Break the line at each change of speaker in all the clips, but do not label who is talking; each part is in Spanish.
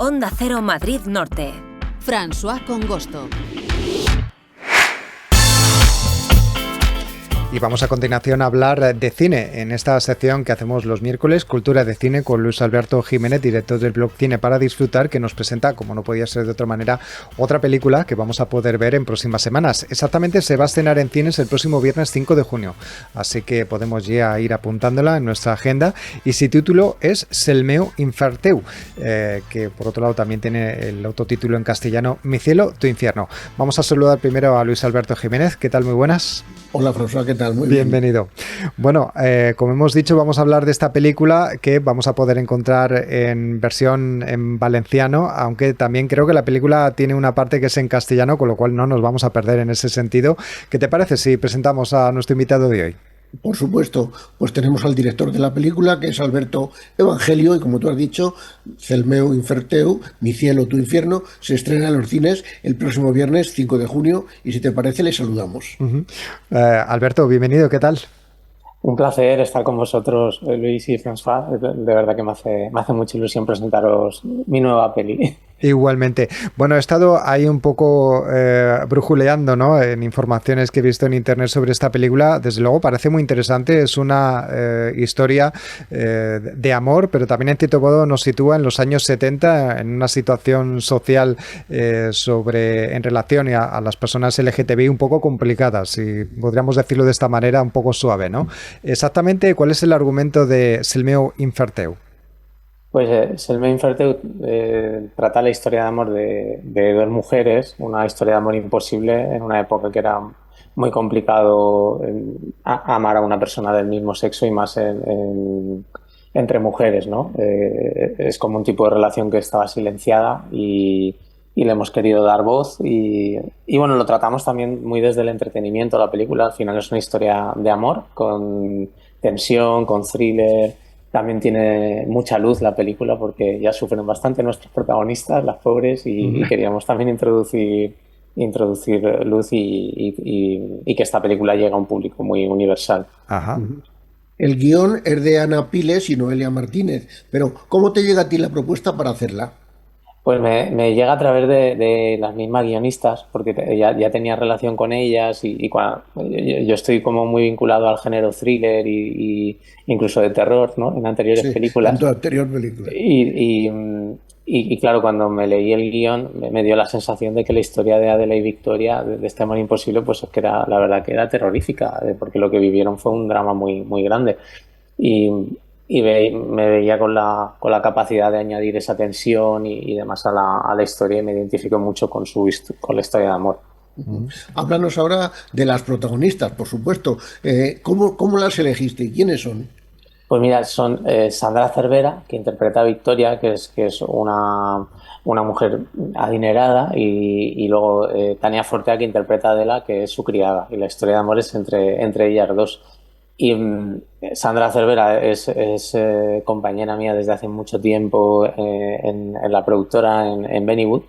Onda Cero Madrid Norte.
François Congosto.
Y vamos a continuación a hablar de cine en esta sección que hacemos los miércoles, Cultura de Cine, con Luis Alberto Jiménez, director del blog Cine para Disfrutar, que nos presenta, como no podía ser de otra manera, otra película que vamos a poder ver en próximas semanas. Exactamente, se va a estrenar en cines el próximo viernes 5 de junio, así que podemos ya ir apuntándola en nuestra agenda. Y su título es Cel meu infern teu, que por otro lado también tiene el autotítulo en castellano, Mi cielo, tu infierno. Vamos a saludar primero a Luis Alberto Jiménez. ¿Qué tal? Muy buenas.
Hola, François, ¿qué tal? Muy bien.
Bienvenido. Bueno, como hemos dicho, vamos a hablar de esta película que vamos a poder encontrar en versión en valenciano, aunque también creo que la película tiene una parte que es en castellano, con lo cual no nos vamos a perder en ese sentido. ¿Qué te parece si presentamos a nuestro invitado de hoy?
Por supuesto, pues tenemos al director de la película, que es Alberto Evangelio, y como tú has dicho, Cel meu infern teu, Mi cielo, tu infierno, se estrena en los cines el próximo viernes 5 de junio, y si te parece, le saludamos.
Alberto, bienvenido, ¿qué tal?
Un placer estar con vosotros, Luis y François. De verdad que me hace mucha ilusión presentaros mi nueva peli.
Igualmente. Bueno, he estado ahí un poco brujuleando, ¿no?, en informaciones que he visto en internet sobre esta película. Desde luego parece muy interesante. Es una historia de amor, pero también en cierto modo nos sitúa en los años 70 en una situación social en relación a las personas LGTBI un poco complicada, si podríamos decirlo de esta manera, un poco suave, ¿no? Exactamente, ¿cuál es el argumento de Cel meu infern teu?
Pues Cel meu infern teu trata la historia de amor de dos mujeres, una historia de amor imposible en una época que era muy complicado amar a una persona del mismo sexo y más entre mujeres, ¿no? Es como un tipo de relación que estaba silenciada y le hemos querido dar voz y bueno, lo tratamos también muy desde el entretenimiento. La película al final es una historia de amor con tensión, con thriller. También tiene mucha luz la película porque ya sufren bastante nuestros protagonistas, las pobres, y queríamos también introducir luz y que esta película llegue a un público muy universal.
Ajá.
El guión es de Ana Piles y Noelia Martínez, pero ¿cómo te llega a ti la propuesta para hacerla?
Pues me llega a través de las mismas guionistas, porque ya tenía relación con ellas y yo estoy como muy vinculado al género thriller y incluso de terror, ¿no?, en anteriores películas.
En tu anterior película.
Y claro, cuando me leí el guión me dio la sensación de que la historia de Adela y Victoria, de este amor imposible, pues es que la verdad que era terrorífica, porque lo que vivieron fue un drama muy, muy grande. Me veía con la capacidad de añadir esa tensión y demás a la historia, y me identifico mucho con la historia de amor.
Háblanos ahora de las protagonistas, por supuesto. ¿Cómo las elegiste y quiénes son?
Pues mira, son Sandra Cervera, que interpreta a Victoria, que es una mujer adinerada, y luego Tania Fortea, que interpreta a Adela, que es su criada, y la historia de amor es entre ellas dos. Y Sandra Cervera es compañera mía desde hace mucho tiempo en la productora en Bennywood,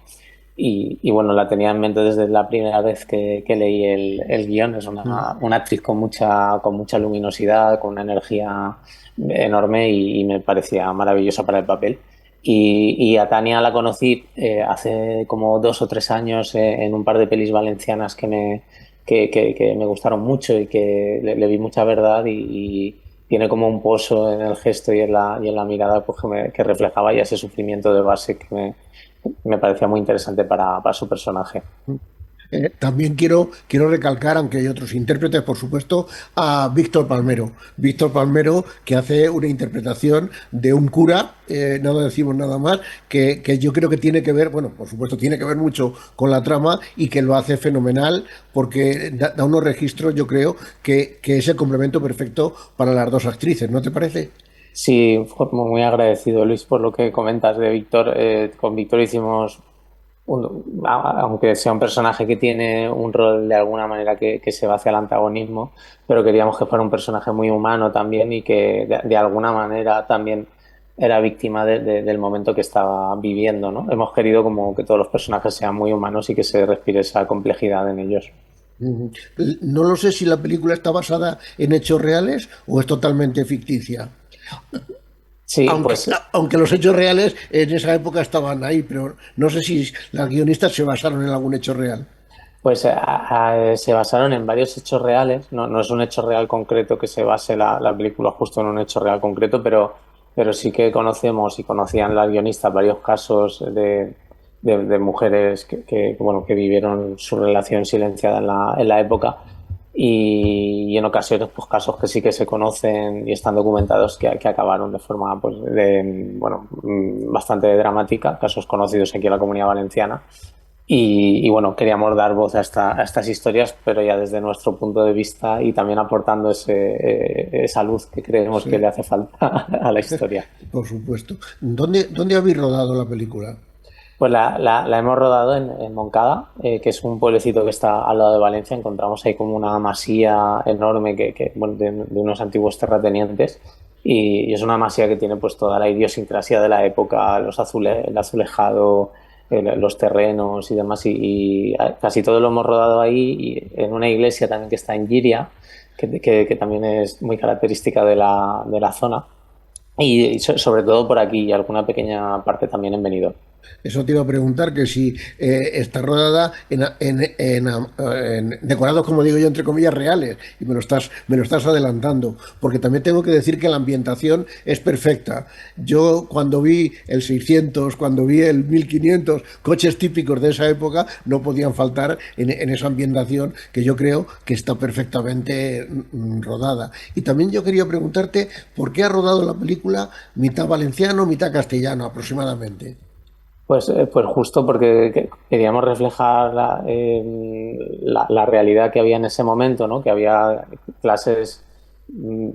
y bueno, la tenía en mente desde la primera vez que leí el guión. Es una actriz con mucha luminosidad, con una energía enorme, y me parecía maravillosa para el papel. Y a Tania la conocí hace como 2 o 3 años en un par de pelis valencianas que me gustaron mucho y que le vi mucha verdad, y tiene como un pozo en el gesto y en la mirada, pues que reflejaba ya ese sufrimiento de base que me parecía muy interesante para su personaje.
También quiero recalcar, aunque hay otros intérpretes, por supuesto, a Víctor Palmero. Víctor Palmero, que hace una interpretación de un cura, no decimos nada más, que yo creo que tiene que ver, bueno, por supuesto, tiene que ver mucho con la trama, y que lo hace fenomenal, porque da unos registros, yo creo, que es el complemento perfecto para las dos actrices, ¿no te parece?
Sí, muy agradecido, Luis, por lo que comentas de Víctor. Con Víctor hicimos, aunque sea un personaje que tiene un rol de alguna manera que se va hacia el antagonismo, pero queríamos que fuera un personaje muy humano también, y que de alguna manera también era víctima del momento que estaba viviendo, ¿no? Hemos querido como que todos los personajes sean muy humanos y que se respire esa complejidad en ellos.
No lo sé si la película está basada en hechos reales o es totalmente ficticia.
Sí,
Aunque,
pues
aunque los hechos reales en esa época estaban ahí, pero no sé si las guionistas se basaron en algún hecho real.
se basaron en varios hechos reales. No, no es un hecho real concreto que se base la película justo en un hecho real concreto, pero sí que conocemos y conocían las guionistas varios casos de mujeres bueno, que vivieron su relación silenciada en la época y en ocasiones pues casos que sí que se conocen y están documentados que acabaron de forma pues, bueno, bastante dramática, casos conocidos aquí en la Comunidad Valenciana. Bueno, queríamos dar voz a estas historias, pero ya desde nuestro punto de vista y también aportando esa luz que creemos que
Sí,
le hace falta a la historia.
por supuesto. ¿Dónde habéis rodado la película?
Pues la hemos rodado en Moncada, que es un pueblecito que está al lado de Valencia. Encontramos ahí como una masía enorme bueno, de unos antiguos terratenientes. Y es una masía que tiene pues toda la idiosincrasia de la época, el azulejado, los terrenos y demás. Y casi todo lo hemos rodado ahí y en una iglesia también que está en Giria, que también es muy característica de la zona. Y sobre todo por aquí y alguna pequeña parte también en Benidorm.
Eso te iba a preguntar, que si está rodada en decorados, como digo yo, entre comillas, reales, y me lo estás adelantando, porque también tengo que decir que la ambientación es perfecta. Yo cuando vi el 600, cuando vi el 1500, coches típicos de esa época, no podían faltar en esa ambientación que yo creo que está perfectamente rodada. Y también yo quería preguntarte por qué ha rodado la película mitad valenciano, mitad castellano aproximadamente.
Pues justo porque queríamos reflejar la realidad que había en ese momento, ¿no? Que había clases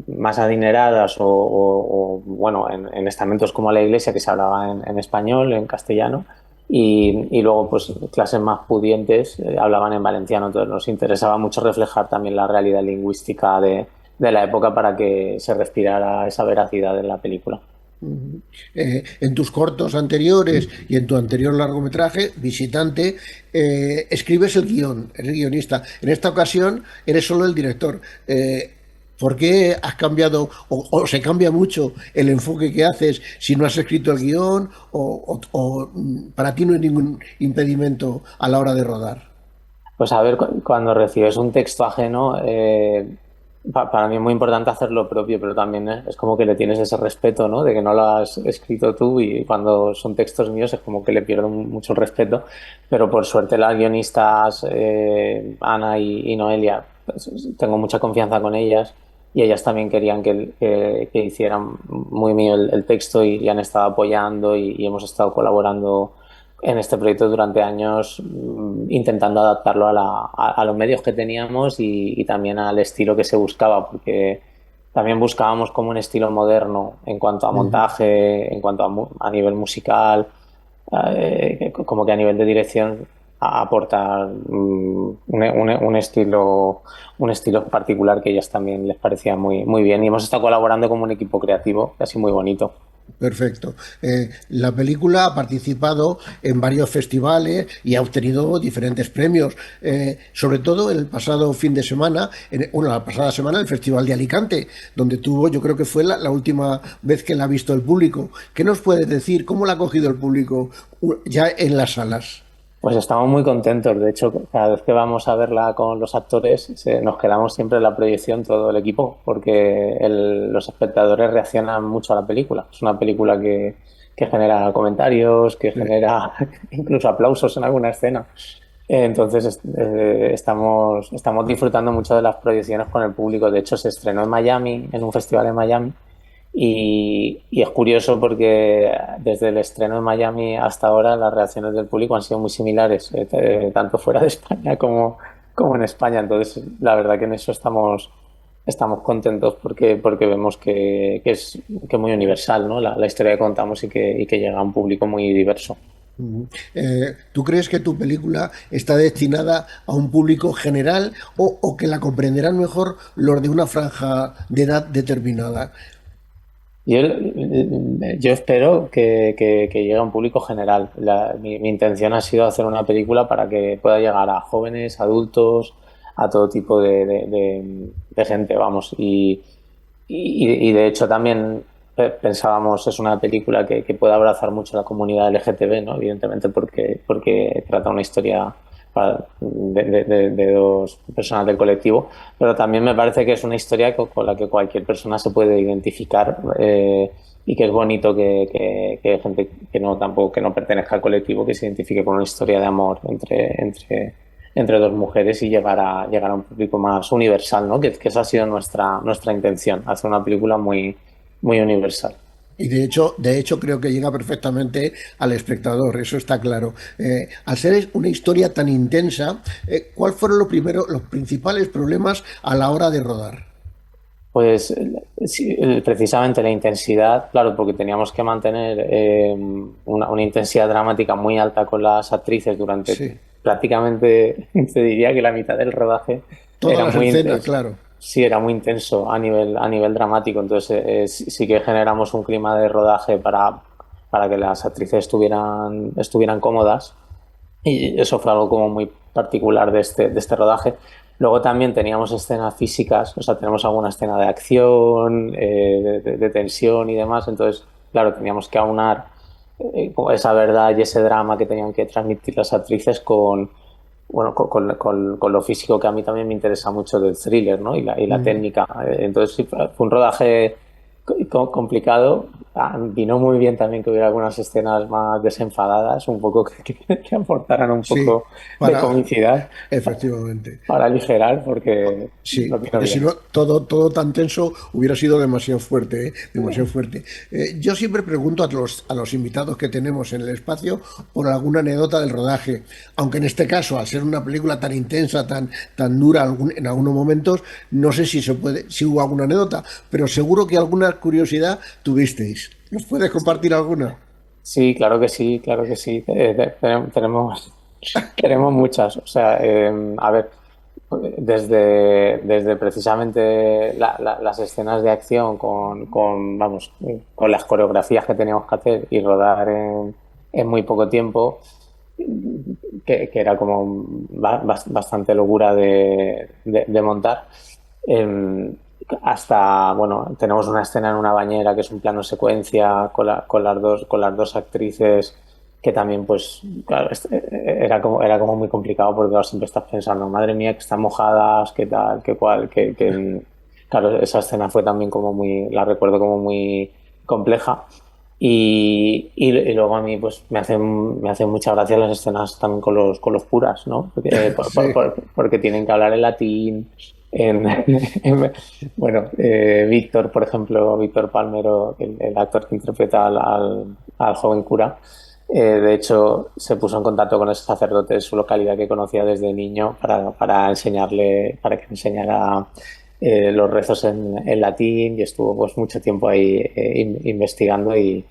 más adineradas bueno, en estamentos como la iglesia que se hablaba en español, en castellano, y luego pues clases más pudientes hablaban en valenciano. Entonces nos interesaba mucho reflejar también la realidad lingüística de la época para que se respirara esa veracidad en la película.
En tus cortos anteriores y en tu anterior largometraje, Visitante, escribes el guión, eres guionista. En esta ocasión eres solo el director. ¿Por qué has cambiado o se cambia mucho el enfoque que haces si no has escrito el guión o para ti no hay ningún impedimento a la hora de rodar?
Pues a ver, cuando recibes un texto ajeno, para mí es muy importante hacer lo propio, pero también es como que le tienes ese respeto, ¿no? De que no lo has escrito tú y cuando son textos míos es como que le pierdo mucho el respeto. Pero por suerte las guionistas, Ana y Noelia, pues, tengo mucha confianza con ellas y ellas también querían que hicieran muy mío el texto y han estado apoyando y hemos estado colaborando en este proyecto durante años intentando adaptarlo a los medios que teníamos y también al estilo que se buscaba, porque también buscábamos como un estilo moderno en cuanto a montaje, en cuanto a nivel musical, como que a nivel de dirección aportar un estilo particular que a ellas también les parecía muy bien y hemos estado colaborando como un equipo creativo, casi muy bonito.
Perfecto. La película ha participado en varios festivales y ha obtenido diferentes premios. Sobre todo el pasado fin de semana, la pasada semana, el Festival de Alicante, donde tuvo, yo creo que fue la última vez que la ha visto el público. ¿Qué nos puedes decir? ¿Cómo la ha cogido el público ya en las salas?
Pues estamos muy contentos. De hecho, cada vez que vamos a verla con los actores, nos quedamos siempre en la proyección todo el equipo, porque los espectadores reaccionan mucho a la película. Es una película que genera comentarios, que genera incluso aplausos en alguna escena. Entonces, estamos disfrutando mucho de las proyecciones con el público. De hecho, se estrenó en Miami, en un festival en Miami. Y es curioso porque desde el estreno en Miami hasta ahora las reacciones del público han sido muy similares, tanto fuera de España como en España. Entonces, la verdad que en eso estamos contentos porque vemos que es muy universal, ¿no? La historia que contamos y que llega a un público muy diverso.
¿Tú crees que tu película está destinada a un público general o que la comprenderán mejor los de una franja de edad determinada?
Yo espero que llegue a un público general. Mi intención ha sido hacer una película para que pueda llegar a jóvenes, adultos, a todo tipo de gente, vamos. Y de hecho también pensábamos es una película que puede abrazar mucho a la comunidad LGTB, ¿no? Evidentemente porque trata una historia de dos personas del colectivo, pero también me parece que es una historia con la que cualquier persona se puede identificar, y que es bonito que gente que no pertenezca al colectivo, que se identifique con una historia de amor entre dos mujeres y llegar a un público más universal, ¿no? Que esa ha sido nuestra intención, hacer una película muy, muy universal.
Y de hecho creo que llega perfectamente al espectador, eso está claro. Al ser una historia tan intensa, ¿cuáles fueron los principales problemas a la hora de rodar?
Pues sí, precisamente la intensidad, claro, porque teníamos que mantener una intensidad dramática muy alta con las actrices durante prácticamente, te diría que la mitad del rodaje.
Todas
Era
las
muy
escenas,
intenso.
claro.
Sí, era muy intenso a nivel dramático, entonces sí que generamos un clima de rodaje para que las actrices estuvieran cómodas, y eso fue algo como muy particular de este rodaje. Luego también teníamos escenas físicas, o sea, tenemos alguna escena de acción, de tensión y demás, entonces, claro, teníamos que aunar esa verdad y ese drama que tenían que transmitir las actrices con lo físico, que a mí también me interesa mucho del thriller, ¿no? Y la técnica. Entonces sí, fue un rodaje complicado. Vino muy bien también que hubiera algunas escenas más desenfadadas, un poco que aportaran un poco de comicidad.
Efectivamente.
Para aligerar, porque
Sí,
no vino
porque si
bien.
no, todo tan tenso hubiera sido demasiado fuerte, ¿eh? Demasiado fuerte. Yo siempre pregunto a los invitados que tenemos en el espacio por alguna anécdota del rodaje, aunque en este caso, al ser una película tan intensa, tan dura en algunos momentos, no sé si hubo alguna anécdota, pero seguro que alguna curiosidad tuvisteis. ¿Nos puedes compartir alguna?
Sí, claro que sí, claro que sí. Tenemos muchas. O sea, a ver, desde precisamente las escenas de acción con las coreografías que teníamos que hacer y rodar en muy poco tiempo, que era como bastante locura de montar. Eh, Hasta, tenemos una escena en una bañera que es un plano secuencia con las dos actrices, que también, pues, claro, era como muy complicado, porque claro, siempre estás pensando, madre mía, que están mojadas, qué tal, qué cual, claro, esa escena fue también la recuerdo como muy compleja. Y luego a mí, pues, me hacen mucha gracia las escenas también con los curas, ¿no?
Sí.
Porque tienen que hablar en latín. En, Víctor, por ejemplo, Víctor Palmero, el actor que interpreta al joven cura, de hecho, se puso en contacto con el sacerdote de su localidad, que conocía desde niño, para que enseñara los rezos en latín, y estuvo, pues, mucho tiempo ahí investigando, y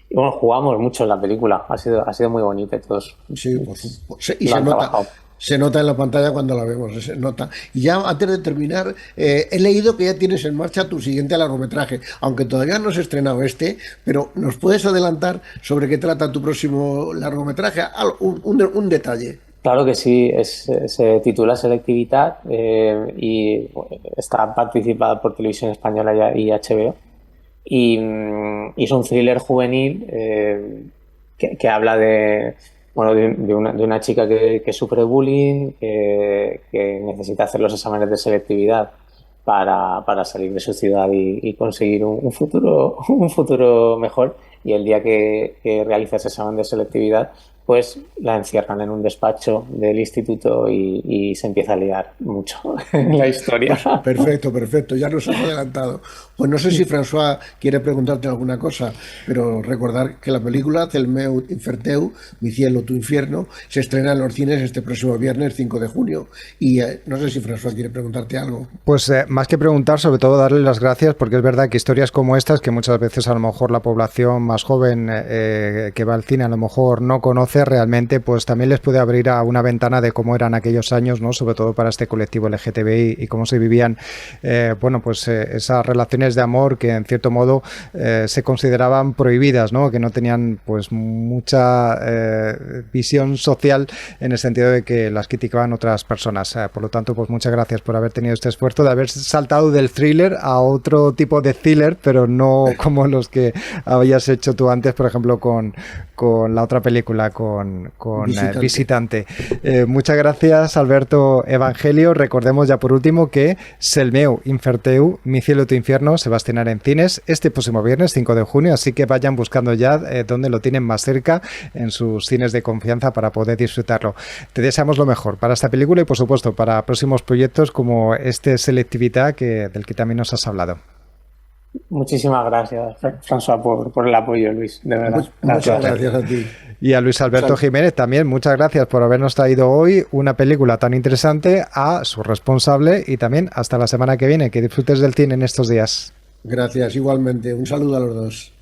bueno, jugamos mucho en la película. Ha sido muy bonito, y todos
Sí, por supuesto. Y
lo han trabajado.
se nota en la pantalla cuando la vemos, se nota. Y ya antes de terminar, he leído que ya tienes en marcha tu siguiente largometraje, aunque todavía no se ha estrenado pero ¿nos puedes adelantar sobre qué trata tu próximo largometraje? Un detalle.
Claro que sí, se titula Selectividad, y está participada por Televisión Española y HBO. Y es un thriller juvenil, que habla de una chica que sufre bullying, que necesita hacer los exámenes de selectividad para salir de su ciudad y conseguir un futuro, un futuro mejor. Y el día que realiza ese examen de selectividad, pues la encierran en un despacho del instituto, y se empieza a liar mucho en la historia.
Pues perfecto, perfecto, ya nos has adelantado. Pues no sé si François quiere preguntarte alguna cosa, pero recordar que la película El meu inferteu, Mi cielo, tu infierno, se estrena en los cines este próximo viernes 5 de junio. Y no sé si François quiere preguntarte algo.
Pues más que preguntar, sobre todo darle las gracias, porque es verdad que historias como estas, que muchas veces a lo mejor la población más joven que va al cine a lo mejor no conoce, hace realmente pues también les puede abrir a una ventana de cómo eran aquellos años, ¿no? Sobre todo para este colectivo LGTBI y cómo se vivían esas relaciones de amor que en cierto modo se consideraban prohibidas, ¿no? Que no tenían pues mucha visión social en el sentido de que las criticaban otras personas. Por lo tanto, pues muchas gracias por haber tenido este esfuerzo de haber saltado del thriller a otro tipo de thriller, pero no como los que habías hecho tú antes, por ejemplo, con la otra película, con Visitante. Muchas gracias, Alberto Evangelio. Recordemos ya por último que Selmeu Inferteu, Mi cielo, tu infierno, se va a estrenar en cines este próximo viernes 5 de junio, así que vayan buscando ya dónde lo tienen más cerca en sus cines de confianza para poder disfrutarlo. Te deseamos lo mejor para esta película y por supuesto para próximos proyectos como este Selectividad del que también nos has hablado.
Muchísimas gracias, François, por el apoyo, Luis, de verdad.
Muchas gracias a ti.
Y a Luis Alberto Jiménez también, muchas gracias por habernos traído hoy una película tan interesante, a su responsable, y también hasta la semana que viene. Que disfrutes del cine en estos días.
Gracias, igualmente. Un saludo a los dos.